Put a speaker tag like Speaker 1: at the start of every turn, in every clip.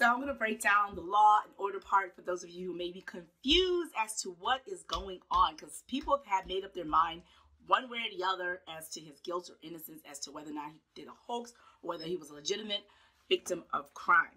Speaker 1: So I'm going to break down the law and order part for those of you who may be confused as to what is going on, because people have made up their mind one way or the other as to his guilt or innocence, as to whether or not he did a hoax or whether he was a legitimate victim of crime.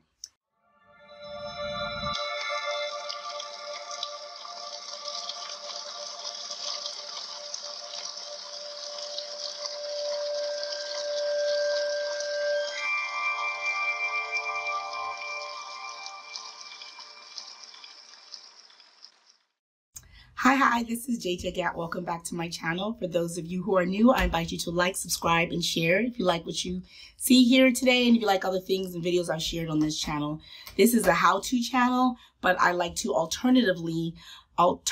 Speaker 1: Hi, this is JJ Gat. Welcome back to my channel. For those of you who are new, I invite you to like, subscribe, and share if you like what you see here today, and if you like other things and videos I've shared on this channel. This is a how-to channel, but I like to alternatively talk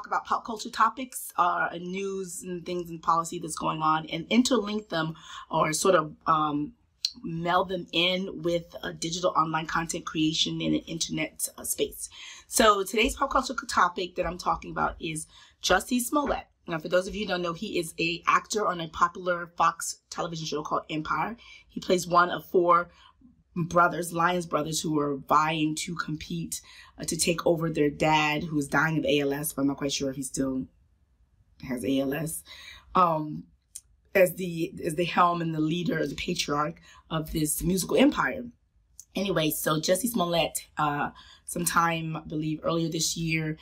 Speaker 1: about pop culture topics, and news and things and policy that's going on, and interlink them or sort of meld them in with digital online content creation in an internet space. So today's pop culture topic that I'm talking about is Jussie Smollett. Now, for those of you who don't know, he is an actor on a popular Fox television show called Empire. He plays one of four brothers, Lyons brothers, who are vying to compete to take over their dad, who is dying of ALS, but I'm not quite sure if he still has ALS. As the helm and the leader, the patriarch of this musical empire. Anyway, so Jussie Smollett, sometime, I believe earlier this year,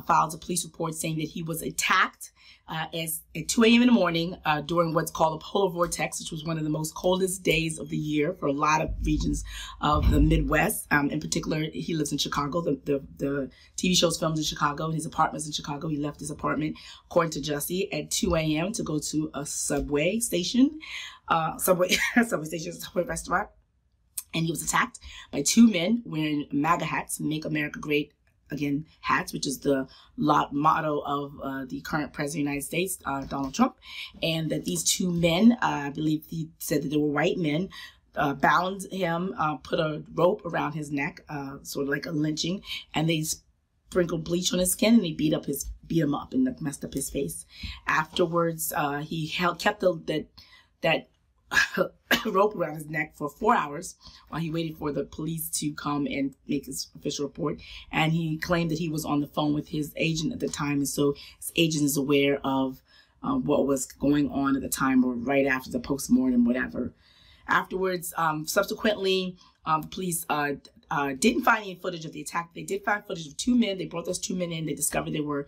Speaker 1: filed a police report saying that he was attacked at 2 a.m. in the morning during what's called a polar vortex, which was one of the most coldest days of the year for a lot of regions of the Midwest. In particular, he lives in Chicago. The TV show's filmed in Chicago, and his apartment's in Chicago. He left his apartment, according to Jussie, at 2 a.m. to go to a subway station, subway restaurant. And he was attacked by two men wearing MAGA hats, Make America Great Again hats, which is the motto of the current president of the United States, Donald Trump. And that these two men, I believe he said that they were white men, bound him, put a rope around his neck, sort of like a lynching, and they sprinkled bleach on his skin, and they beat him up and messed up his face. Afterwards, he kept that rope around his neck for 4 hours while he waited for the police to come and make his official report. And he claimed that he was on the phone with his agent at the time, and so his agent is aware of what was going on at the time, or right after the postmortem, whatever. Afterwards, subsequently, the police didn't find any footage of the attack. They did find footage of two men. They brought those two men in. They discovered they were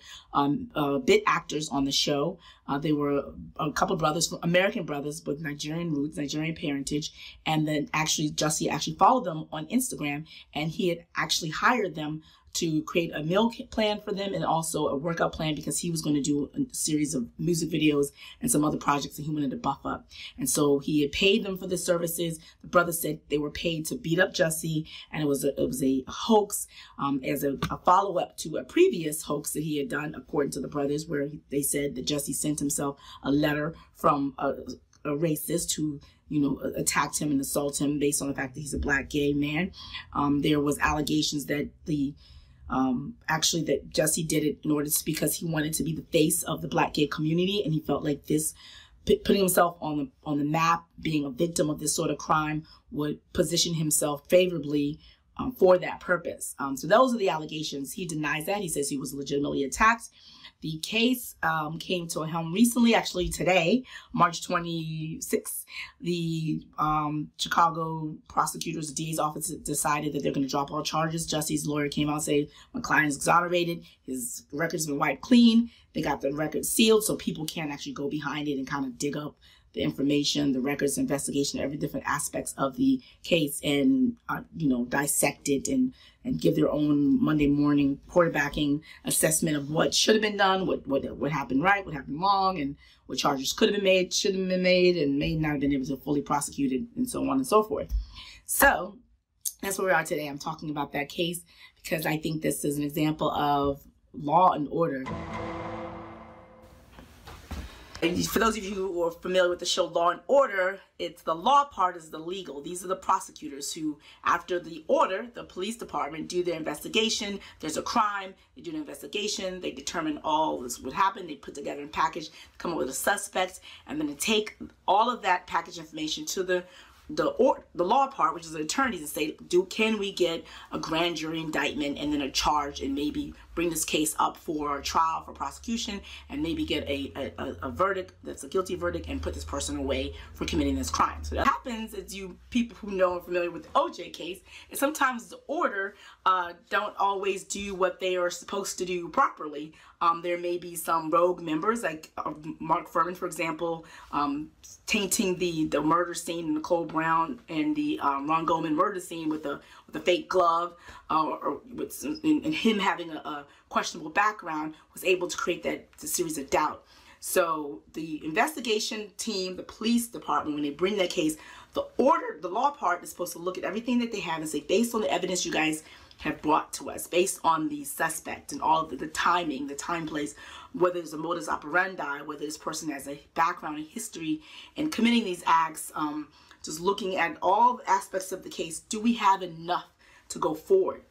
Speaker 1: bit actors on the show. They were a couple of brothers, American brothers with Nigerian roots, Nigerian parentage. And then Jussie actually followed them on Instagram, and he had actually hired them to create a meal plan for them and also a workout plan, because he was going to do a series of music videos and some other projects that he wanted to buff up. And so he had paid them for the services. The brothers said they were paid to beat up Jussie, and it was a hoax, as a follow-up to a previous hoax that he had done, according to the brothers, where they said that Jussie sent himself a letter from a racist who, attacked him and assaulted him based on the fact that he's a black gay man. There was allegations that that Jussie did it because he wanted to be the face of the black gay community, and he felt like this, putting himself on the map, being a victim of this sort of crime, would position himself favorably for that purpose. So those are the allegations. He denies that. He says he was legitimately attacked. The case came to a helm recently, actually today, March 26th. The Chicago prosecutors, the DA's office, decided that they're going to drop all charges. Jussie's lawyer came out and said, my client is exonerated. His record's been wiped clean. They got the record sealed, so people can't actually go behind it and kind of dig up the information, the records, investigation, every different aspects of the case, and dissect it and give their own Monday morning quarterbacking assessment of what should have been done, what happened right, what happened wrong, and what charges could have been made, shouldn't have been made, and may not have been able to fully prosecuted, and so on and so forth. So that's where we are today. I'm talking about that case because I think this is an example of law and order. For those of you who are familiar with the show Law and Order, it's the law part is the legal. These are the prosecutors who, after the order, the police department do their investigation. There's a crime, they do an investigation, they determine all this would happen, they put together a package, come up with a suspect, and then they take all of that package information to the law part, which is the attorneys, and say, can we get a grand jury indictment and then a charge, and maybe bring this case up for a trial for prosecution, and maybe get a verdict that's a guilty verdict, and put this person away for committing this crime. So that happens, is you people who know and familiar with the OJ case, and sometimes the order don't always do what they are supposed to do properly. There may be some rogue members, like Mark Furman, for example, tainting the murder scene in Nicole Brown and the Ron Goldman murder scene with the fake glove, and him having a questionable background, was able to create that series of doubt. So the investigation team, the police department, when they bring that case, the law part is supposed to look at everything that they have and say, based on the evidence you guys have brought to us, based on the suspect and all of the timing, the time, place, whether there's a modus operandi, whether this person has a background and history in committing these acts, just looking at all aspects of the case, do we have enough to go forward?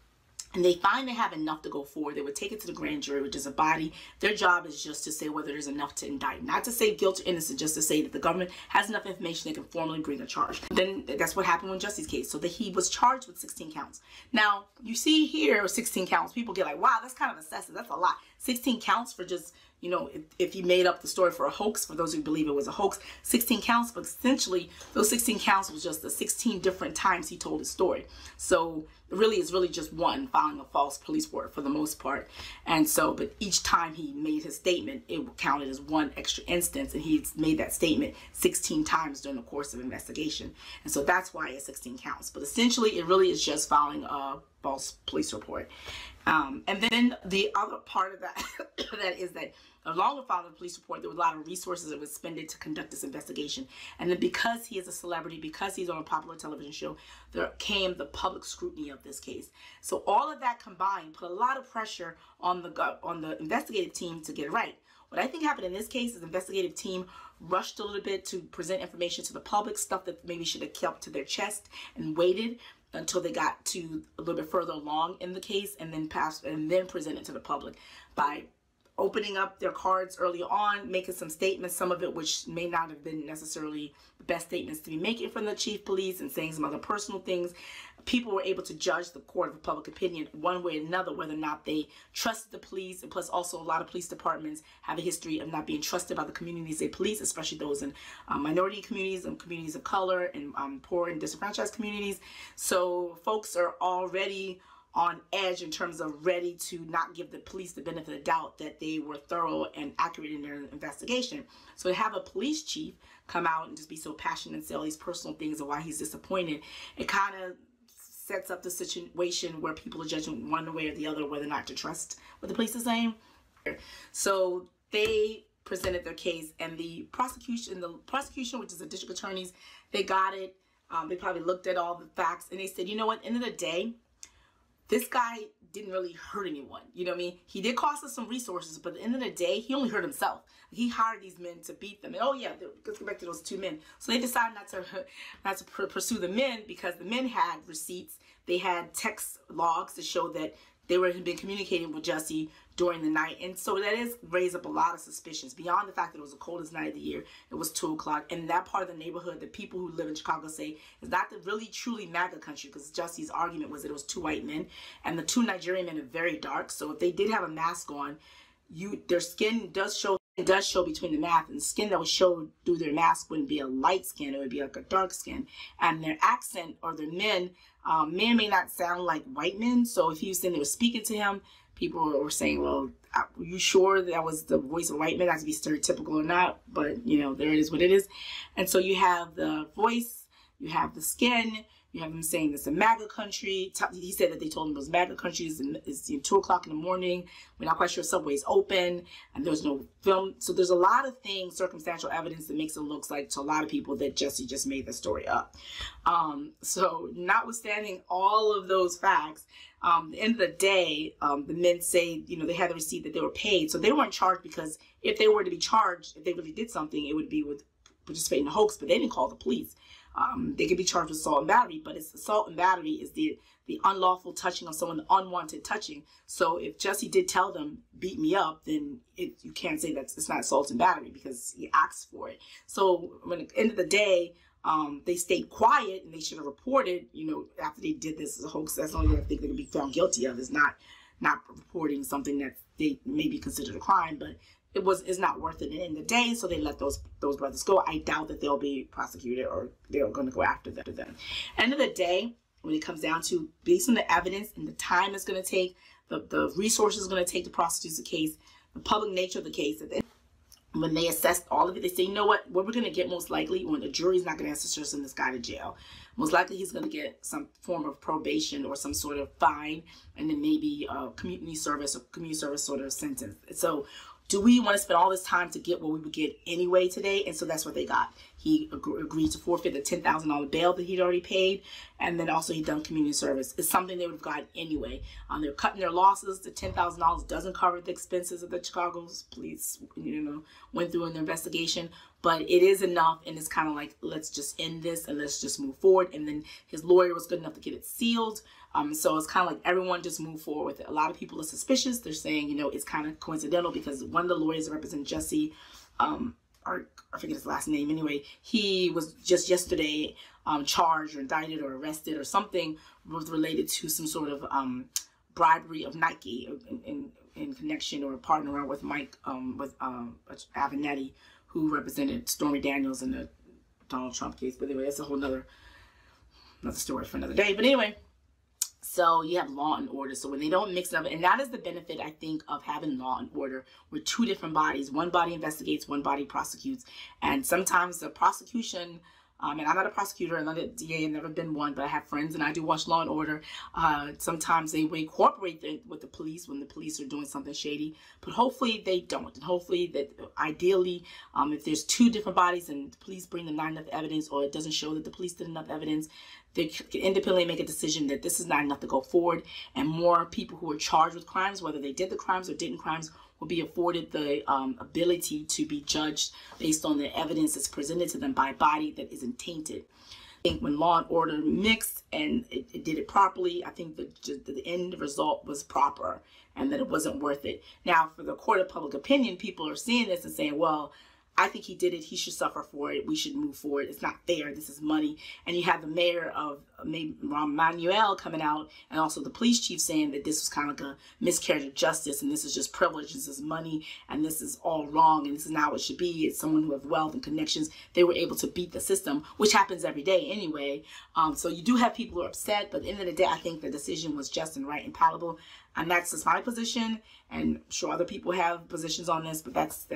Speaker 1: And they find they have enough to go forward. They would take it to the grand jury, which is a body. Their job is just to say whether there's enough to indict. Not to say guilt or innocent, just to say that the government has enough information they can formally bring a charge. Then that's what happened with Jussie's case. So that he was charged with 16 counts. Now, you see here 16 counts. People get like, wow, that's kind of excessive. That's a lot. 16 counts for just, you know, if you made up the story for a hoax, for those who believe it was a hoax, 16 counts, but essentially those 16 counts was just the 16 different times he told his story. So really, it's really just one, filing a false police report for the most part. And so, but each time he made his statement, it counted as one extra instance, and he's made that statement 16 times during the course of investigation. And so that's why it's 16 counts. But essentially, it really is just filing a false police report. And then the other part of that, that is that along with filing the police report, there was a lot of resources that were expended to conduct this investigation. And then because he is a celebrity, because he's on a popular television show, there came the public scrutiny of this case. So all of that combined put a lot of pressure on the investigative team to get it right. What I think happened in this case is the investigative team rushed a little bit to present information to the public, stuff that maybe should have kept to their chest and waited until they got to a little bit further along in the case, and then present it to the public by opening up their cards early on, making some statements, some of it which may not have been necessarily the best statements to be making from the chief police, and saying some other personal things. People were able to judge the court of public opinion one way or another, whether or not they trusted the police. And plus also a lot of police departments have a history of not being trusted by the communities they police, especially those in minority communities and communities of color and poor and disenfranchised communities. So folks are already on edge in terms of ready to not give the police the benefit of the doubt that they were thorough and accurate in their investigation. So to have a police chief come out and just be so passionate and say all these personal things of why he's disappointed, it kind of sets up the situation where people are judging one way or the other whether or not to trust what the police is saying. So they presented their case, and the prosecution, which is the district attorneys, they got it. They probably looked at all the facts, and they said, you know what, end of the day, this guy didn't really hurt anyone. You know what I mean? He did cost us some resources, but at the end of the day, he only hurt himself. He hired these men to beat them. And oh yeah, let's go back to those two men. So they decided not to pursue the men, because the men had receipts. They had text logs to show that they had been communicating with Jussie during the night. And so that has raised up a lot of suspicions beyond the fact that it was the coldest night of the year. It was 2 o'clock. And that part of the neighborhood, the people who live in Chicago say, is not the really truly MAGA country, because Jussie's argument was that it was 2 white men, and the 2 Nigerian men are very dark. So if they did have a mask on, their skin does show between the mask, and the skin that was showed through their mask wouldn't be a light skin, it would be like a dark skin. And their accent, or their men may not sound like white men. So if he was saying they were speaking to him, people were saying, well, are you sure that was the voice of a white man? Not to be stereotypical or not, but you know, there it is what it is. And so you have the voice, You have the skin. You have him saying it's a MAGA country. He said that they told him it was MAGA country. It's 2 o'clock in the morning. We're not quite sure Subway's open, and there's no film. So there's a lot of things, circumstantial evidence, that makes it look like to a lot of people that Jussie just made the story up. So notwithstanding all of those facts, at the end of the day, the men say, they had the receipt that they were paid. So they weren't charged, because if they were to be charged, if they really did something, it would be with participating in a hoax, but they didn't call the police. They could be charged with assault and battery, but it's assault and battery is the unlawful touching of someone, the unwanted touching. So if Jussie did tell them, beat me up, then you can't say that it's not assault and battery, because he asked for it. So when at the end of the day, they stayed quiet, and they should have reported, after they did this as a hoax. That's the only thing I think they could be found guilty of, is not reporting something that they may be considered a crime, but it's not worth it at the end of the day, so they let those brothers go. I doubt that they'll be prosecuted, or they're going to go after them. End of the day, when it comes down to, based on the evidence and the time it's going to take, the resources it's going to take to prosecute the case, the public nature of the case, when they assessed all of it, they say, you know what we're going to get most likely, when the jury's not going to send this guy to jail. Most likely he's going to get some form of probation or some sort of fine, and then maybe community service sort of sentence. So do we want to spend all this time to get what we would get anyway today? And so that's what they got. He agreed to forfeit the $10,000 bail that he'd already paid, and then also he'd done community service. It's something they would have gotten anyway. They're cutting their losses. The $10,000 doesn't cover the expenses of the Chicago's police, went through an investigation, but it is enough, and it's kind of like, let's just end this and let's just move forward. And then his lawyer was good enough to get it sealed. So it's kind of like everyone just moved forward with it. A lot of people are suspicious. They're saying, it's kind of coincidental, because one of the lawyers that represent Jussie, or I forget his last name anyway, he was just yesterday charged or indicted or arrested or something was related to some sort of bribery of Nike in connection or partnering with Mike, Avenatti, who represented Stormy Daniels in the Donald Trump case. But anyway, that's a whole another story for another day. But anyway, so you have law and order. So when they don't mix it up, and that is the benefit, I think, of having law and order, with two different bodies. One body investigates, one body prosecutes. And sometimes the prosecution, and I'm not a prosecutor, I'm not a DA, I've never been one, but I have friends and I do watch Law and Order. Sometimes they will cooperate with the police when the police are doing something shady, but hopefully they don't. And hopefully that, ideally, if there's two different bodies and the police bring them not enough evidence, or it doesn't show that the police did enough evidence, they can independently make a decision that this is not enough to go forward, and more people who are charged with crimes, whether they did the crimes or didn't crimes, will be afforded the ability to be judged based on the evidence that's presented to them by a body that isn't tainted. I think when Law and Order mixed and it did it properly, I think the end result was proper, and that it wasn't worth it. Now, for the court of public opinion, people are seeing this and saying, well, I think he did it. He should suffer for it. We should move forward. It's not fair. This is money. And you have the mayor of Rahm Emanuel coming out, and also the police chief saying that this was kind of like a miscarriage of justice, and this is just privilege. This is money, and this is all wrong, and this is not what it should be. It's someone who have wealth and connections. They were able to beat the system, which happens every day anyway. So you do have people who are upset, but at the end of the day, I think the decision was just and right and palatable. And that's just my position, and I'm sure other people have positions on this, but that's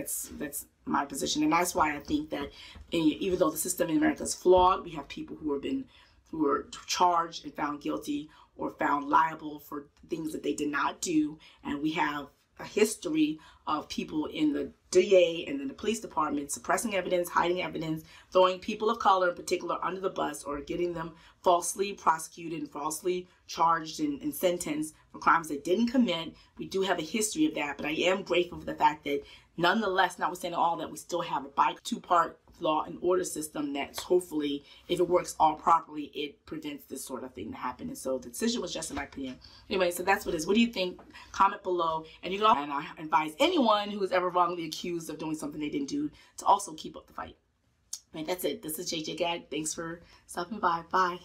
Speaker 1: my position. And that's why I think that even though the system in America is flawed, we have people who are charged and found guilty or found liable for things that they did not do. And we have a history of people in the DA and in the police department suppressing evidence, hiding evidence, throwing people of color in particular under the bus, or getting them falsely prosecuted and falsely charged and sentenced for crimes they didn't commit. We do have a history of that, but I am grateful for the fact that nonetheless, notwithstanding all that, we still have a two-part law and order system that hopefully, if it works all properly, it prevents this sort of thing to happen. And so the decision was just in my opinion. Anyway, so that's what it is. What do you think? Comment below. And you can, and I advise anyone who is ever wrongly accused of doing something they didn't do to also keep up the fight. Right, that's it. This is JJ Gag. Thanks for stopping by. Bye.